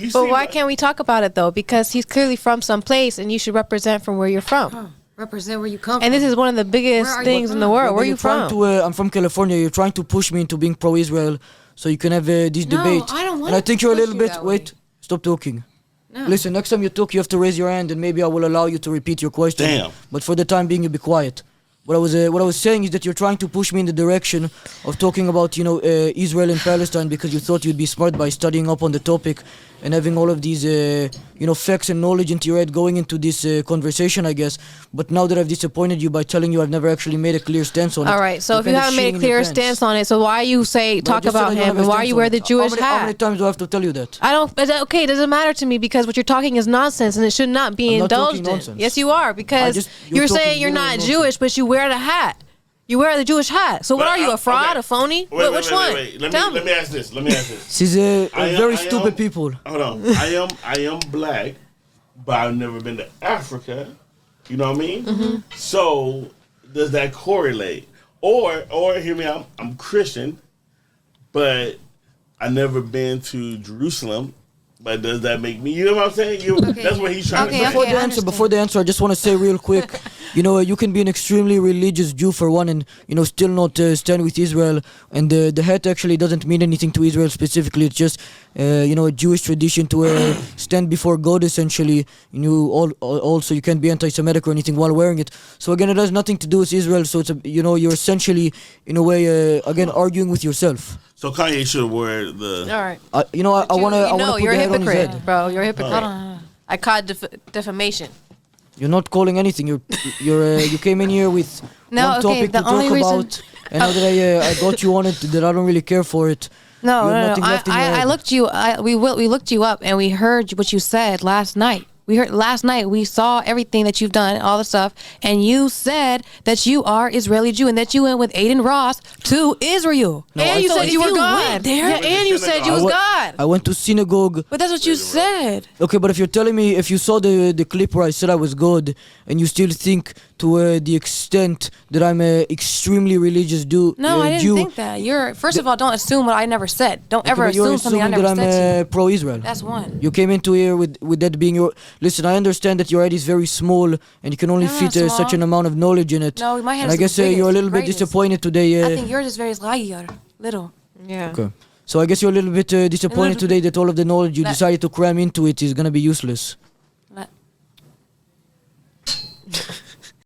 You But see why what- can't we talk about it though? Because he's clearly from some place, and you should represent from where you're from. Represent where you come And from. this is one of the biggest Where are you things in the from? world. Where are You're you trying from? to, I'm from California. You're trying to push me into being pro-Israel so you can have this No, debate. I don't And wanna I think you're a push little you bit. that Wait, way. stop talking. No. Listen, next time you talk, you have to raise your hand, and maybe I will allow you to repeat your question. Damn. But for the time being, you be quiet. What I was saying is that you're trying to push me in the direction of talking about, Israel and Palestine because you thought you'd be smart by studying up on the topic and having all of these, facts and knowledge into your head going into this conversation, I guess. But now that I've disappointed you by telling you I've never actually made a clear stance on it. All right. So you're if you kinda haven't made shitting a in your clear pants. stance on it, so why you But I talk just said I about don't him have a and why stance you on wear it. the Jewish How many hat? times do I have to tell you that? I don't. Okay, it doesn't matter to me because what you're talking is nonsense and it should not be I'm not talking indulged in. nonsense. Yes, you are because you're you're talking saying you're very not nonsense. Jewish, but you wear the hat. You wear the Jewish hat. So what But are you, a fraud, okay. a phony? Wait, Which one? Let me ask this. She's I am- very I stupid am- people. Hold on. I am black, but I've never been to Africa. You know what I mean? Mm-hmm. So does that correlate? Or hear me out. I'm Christian, but I've never been to Jerusalem. But does that make me? You know what I'm saying? That's what he's trying to say. Before the answer, I just want to say real quick, you can be an extremely religious Jew for one, and still not stand with Israel. And the hat actually doesn't mean anything to Israel specifically. It's just a Jewish tradition to stand before God essentially. Also you can't be anti-Semitic or anything while wearing it. So again, it has nothing to do with Israel. So it's you're essentially in a way again arguing with yourself. So Kanye should wear the. All right. I want to put you're a the head on his hypocrite, head. bro. You're a hypocrite. Hold on. I caught defamation. You're not calling anything. You came in here with No, one okay, topic the to talk only reason- about, and now that I got you on it, that I don't really care for it. No, You have no, nothing no. left in your I head. looked you. We looked you up and we heard what you said last night. We heard last night. We saw everything that you've done, all the stuff, and you said that you are Israeli Jew and that you went with Aiden Ross to Israel. No, and I you said said if you were you God. went there- Yeah, and you said you was God. I went to synagogue. But that's what you said. Okay, but if you're telling me, if you saw the clip where I said I was God, and you still think to the extent that I'm a extremely religious No, I didn't Jew, think that. You're first of all, don't assume what I never said. Don't ever but you're assume something I assuming never that I'm said to you. pro-Israel. That's one. You came into here with that being your. Listen, I understand that your head is very small and you can only No, fit not such small. an amount of knowledge in it. No, my head and is I guess the you're a biggest, little bit greatest. disappointed today. I think yours is very lighter, little. Yeah. Okay. So I guess you're a little bit disappoined little today that all of the knowledge you That- decided to cram into it is gonna be useless.